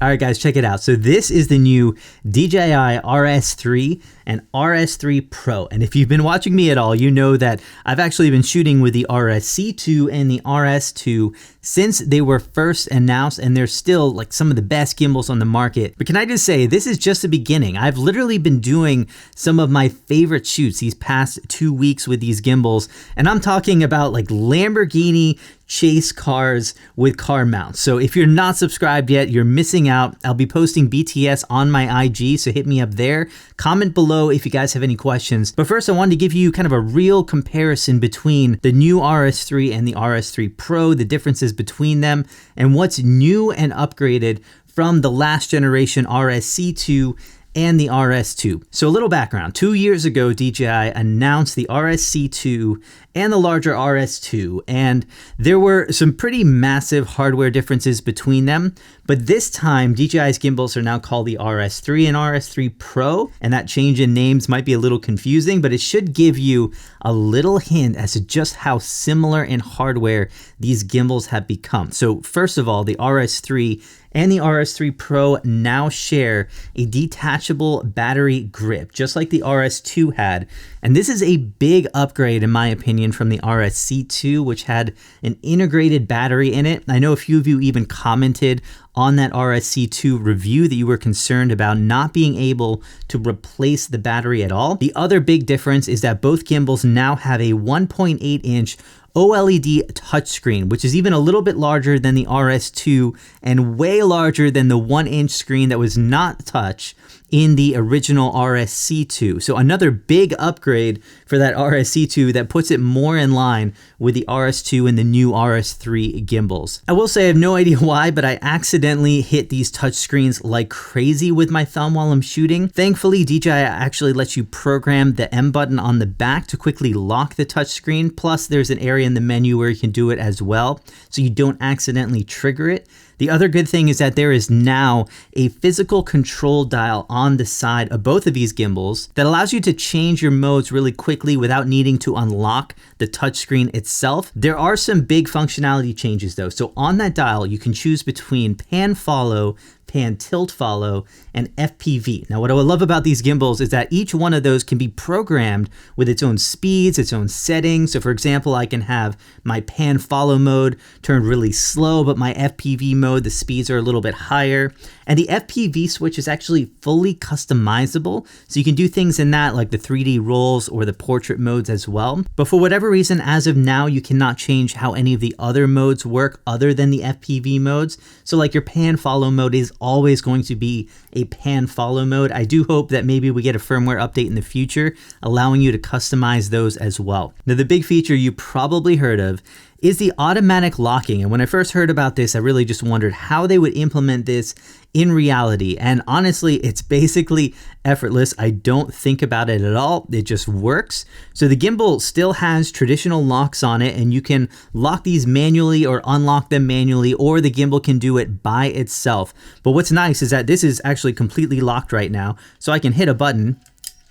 All right, guys, check it out. So this is the new DJI RS3 and RS3 Pro. And if you've been watching me at all, you know that I've actually been shooting with the RSC-2 and the RS2 since they were first announced, and they're still like some of the best gimbals on the market. But can I just say, this is just the beginning. I've literally been doing some of my favorite shoots these past 2 weeks with these gimbals, and I'm talking about like Lamborghini chase cars with car mounts. So if you're not subscribed yet, you're missing out. I'll be posting BTS on my IG, so hit me up there. Comment below if you guys have any questions. But first, I wanted to give you kind of a real comparison between the new RS3 and the RS3 Pro, the differences between them, and what's new and upgraded from the last generation RSC2 and the RS2. So a little background. 2 years ago, DJI announced the RSC2 and the larger RS2, and there were some pretty massive hardware differences between them. But this time, DJI's gimbals are now called the RS3 and RS3 Pro, and that change in names might be a little confusing, but it should give you a little hint as to just how similar in hardware these gimbals have become. So first of all, the RS3 and the RS3 Pro now share a detachable battery grip, just like the RS2 had. And this is a big upgrade, in my opinion, from the RSC2, which had an integrated battery in it. I know a few of you even commented on that RSC2 review that you were concerned about not being able to replace the battery at all. The other big difference is that both gimbals now have a 1.8-inch OLED touchscreen, which is even a little bit larger than the RS2 and way larger than the 1-inch screen that was not touch in the original RSC2. So another big upgrade for that RSC2 that puts it more in line with the RS2 and the new RS3 gimbals. I will say I have no idea why, but I accidentally hit these touchscreens like crazy with my thumb while I'm shooting. Thankfully, DJI actually lets you program the M button on the back to quickly lock the touchscreen. Plus, there's an area in the menu where you can do it as well, so you don't accidentally trigger it. The other good thing is that there is now a physical control dial on the side of both of these gimbals that allows you to change your modes really quickly without needing to unlock the touchscreen itself. There are some big functionality changes though. So on that dial, you can choose between pan follow, pan tilt follow, and FPV. Now, what I love about these gimbals is that each one of those can be programmed with its own speeds, its own settings. So for example, I can have my pan follow mode turned really slow, but my FPV mode, the speeds are a little bit higher. And the FPV switch is actually fully customizable. So you can do things in that like the 3D rolls or the portrait modes as well. But for whatever reason, as of now, you cannot change how any of the other modes work other than the FPV modes. So like your pan follow mode is always going to be a pan follow mode. I do hope that maybe we get a firmware update in the future, allowing you to customize those as well. Now, the big feature you probably heard of is the automatic locking. And when I first heard about this, I really just wondered how they would implement this in reality. And honestly, it's basically effortless. I don't think about it at all. It just works. So the gimbal still has traditional locks on it, and you can lock these manually or unlock them manually, or the gimbal can do it by itself. But what's nice is that this is actually completely locked right now. So I can hit a button,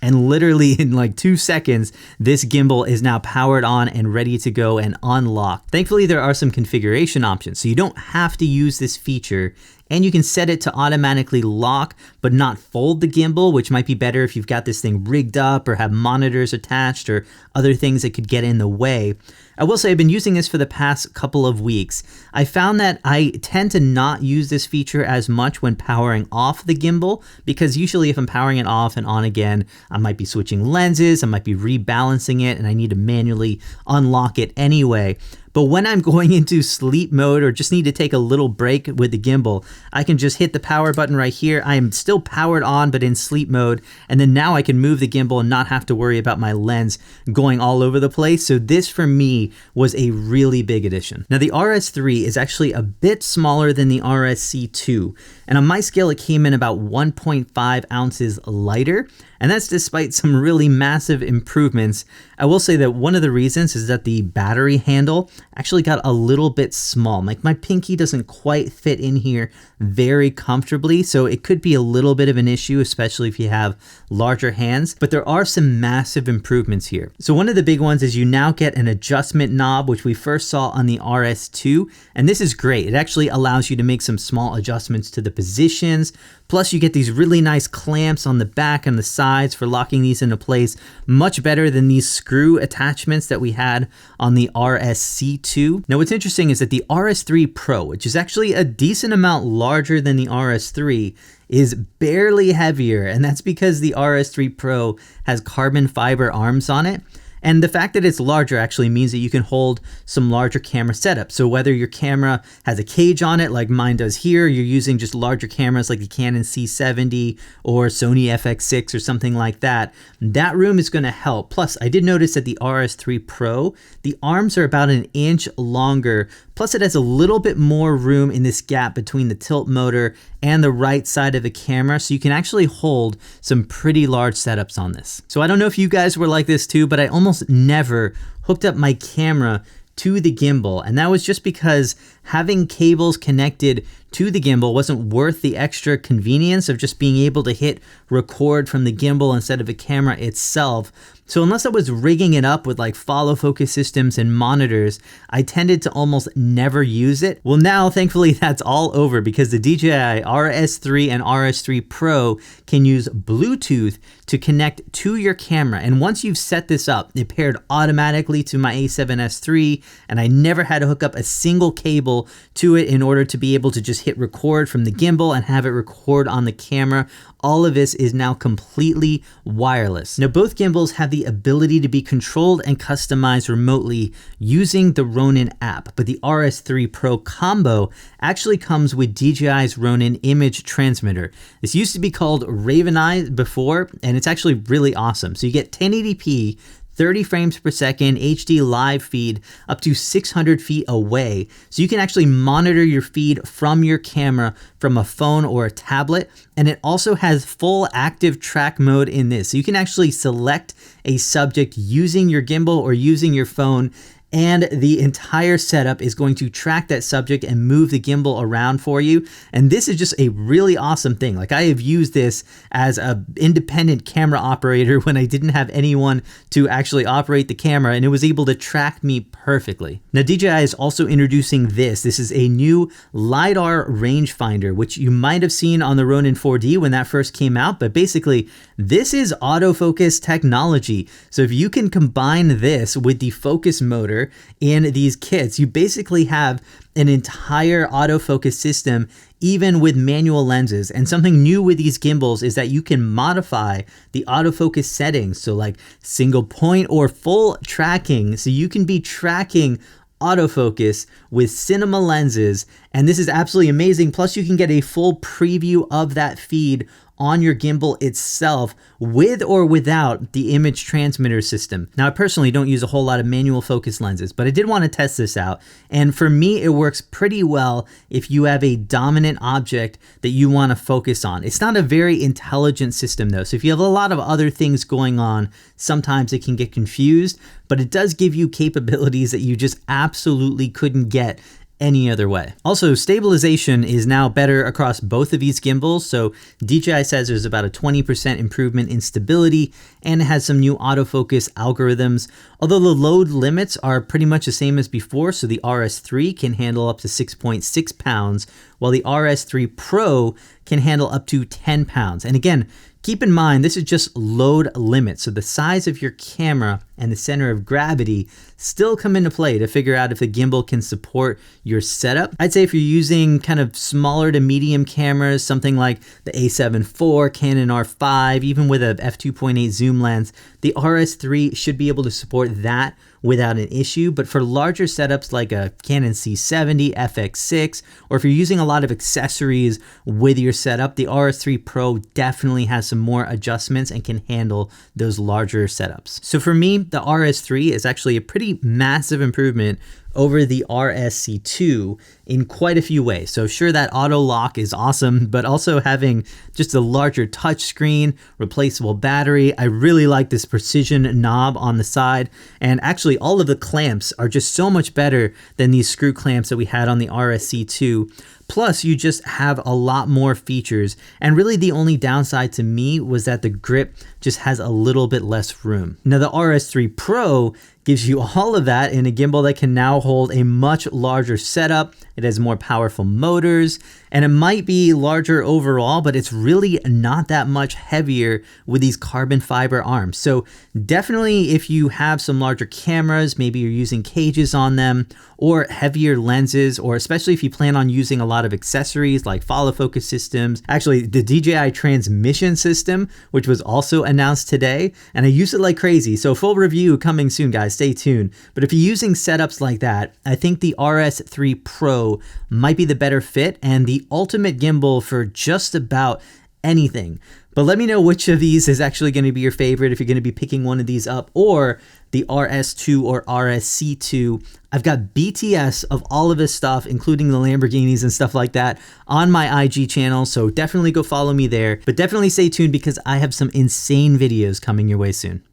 and literally in like 2 seconds, this gimbal is now powered on and ready to go and unlocked. Thankfully, there are some configuration options, so you don't have to use this feature, and you can set it to automatically lock but not fold the gimbal, which might be better if you've got this thing rigged up or have monitors attached or other things that could get in the way. I will say I've been using this for the past couple of weeks. I found that I tend to not use this feature as much when powering off the gimbal, because usually if I'm powering it off and on again, I might be switching lenses, I might be rebalancing it, and I need to manually unlock it anyway. But when I'm going into sleep mode or just need to take a little break with the gimbal, I can just hit the power button right here. I am still powered on, but in sleep mode. And then now I can move the gimbal and not have to worry about my lens going all over the place. So this for me was a really big addition. Now the RS3 is actually a bit smaller than the RSC2. And on my scale, it came in about 1.5 ounces lighter. And that's despite some really massive improvements. I will say that one of the reasons is that the battery handle actually got a little bit small. Like my pinky doesn't quite fit in here very comfortably, so it could be a little bit of an issue, especially if you have larger hands, but there are some massive improvements here. So one of the big ones is you now get an adjustment knob, which we first saw on the RS2, and this is great. It actually allows you to make some small adjustments to the positions. Plus you get these really nice clamps on the back and the sides for locking these into place, much better than these screw attachments that we had on the RSC2. Now what's interesting is that the RS3 Pro, which is actually a decent amount larger than the RS3, is barely heavier, and that's because the RS3 Pro has carbon fiber arms on it. And the fact that it's larger actually means that you can hold some larger camera setups. So whether your camera has a cage on it like mine does here, you're using just larger cameras like the Canon C70 or Sony FX6 or something like that, that room is going to help. Plus, I did notice that the RS3 Pro, the arms are about an inch longer. Plus it has a little bit more room in this gap between the tilt motor and the right side of the camera, so you can actually hold some pretty large setups on this. So I don't know if you guys were like this too, but I almost never hooked up my camera to the gimbal, and that was just because having cables connected to the gimbal wasn't worth the extra convenience of just being able to hit record from the gimbal instead of the camera itself. So unless I was rigging it up with like follow focus systems and monitors, I tended to almost never use it. Well, now thankfully that's all over because the DJI RS3 and RS3 Pro can use Bluetooth to connect to your camera. And once you've set this up, it paired automatically to my A7S III, and I never had to hook up a single cable to it in order to be able to just hit record from the gimbal and have it record on the camera. All of this is now completely wireless. Now, both gimbals have the ability to be controlled and customized remotely using the Ronin app, but the RS3 Pro combo actually comes with DJI's Ronin image transmitter. This used to be called Raven Eye before, and it's actually really awesome. So you get 1080p, 30 frames per second, HD live feed up to 600 feet away. So you can actually monitor your feed from your camera from a phone or a tablet. And it also has full active track mode in this. So you can actually select a subject using your gimbal or using your phone, and the entire setup is going to track that subject and move the gimbal around for you. And this is just a really awesome thing. Like, I have used this as an independent camera operator when I didn't have anyone to actually operate the camera, and it was able to track me perfectly. Now, DJI is also introducing this. This is a new LiDAR rangefinder, which you might have seen on the Ronin 4D when that first came out, but basically this is autofocus technology. So if you can combine this with the focus motor in these kits, you basically have an entire autofocus system even with manual lenses. And something new with these gimbals is that you can modify the autofocus settings, so like single point or full tracking, so you can be tracking autofocus with cinema lenses, and this is absolutely amazing. Plus you can get a full preview of that feed on your gimbal itself with or without the image transmitter system. Now, I personally don't use a whole lot of manual focus lenses, but I did want to test this out. And for me, it works pretty well if you have a dominant object that you want to focus on. It's not a very intelligent system though. So if you have a lot of other things going on, sometimes it can get confused, but it does give you capabilities that you just absolutely couldn't get any other way. Also, stabilization is now better across both of these gimbals. So DJI says there's about a 20% improvement in stability, and it has some new autofocus algorithms. Although the load limits are pretty much the same as before, so the RS3 can handle up to 6.6 pounds, while the RS3 Pro can handle up to 10 pounds. And again, keep in mind, this is just load limit. So the size of your camera and the center of gravity still come into play to figure out if the gimbal can support your setup. I'd say if you're using kind of smaller to medium cameras, something like the A7 IV, Canon R5, even with a f2.8 zoom lens, the RS3 should be able to support that without an issue. But for larger setups like a Canon C70, FX6, or if you're using a lot of accessories with your setup, the RS3 Pro definitely has some more adjustments and can handle those larger setups. So for me, the RS3 is actually a pretty massive improvement over the RSC2 in quite a few ways. So sure, that auto lock is awesome, but also having just a larger touch screen, replaceable battery. I really like this precision knob on the side. And actually all of the clamps are just so much better than these screw clamps that we had on the RSC2. Plus, you just have a lot more features. And really the only downside to me was that the grip just has a little bit less room. Now the RS3 Pro gives you all of that in a gimbal that can now hold a much larger setup. It has more powerful motors, and it might be larger overall, but it's really not that much heavier with these carbon fiber arms. So definitely if you have some larger cameras, maybe you're using cages on them, or heavier lenses, or especially if you plan on using a lot of accessories like follow focus systems. Actually, the DJI transmission system, which was also announced today, and I use it like crazy. So full review coming soon, guys, stay tuned. But if you're using setups like that, I think the RS3 Pro might be the better fit and the ultimate gimbal for just about anything. But let me know which of these is actually going to be your favorite if you're going to be picking one of these up, or the RS2 or RSC2. I've got BTS of all of this stuff, including the Lamborghinis and stuff like that, on my IG channel, so definitely go follow me there. But definitely stay tuned because I have some insane videos coming your way soon.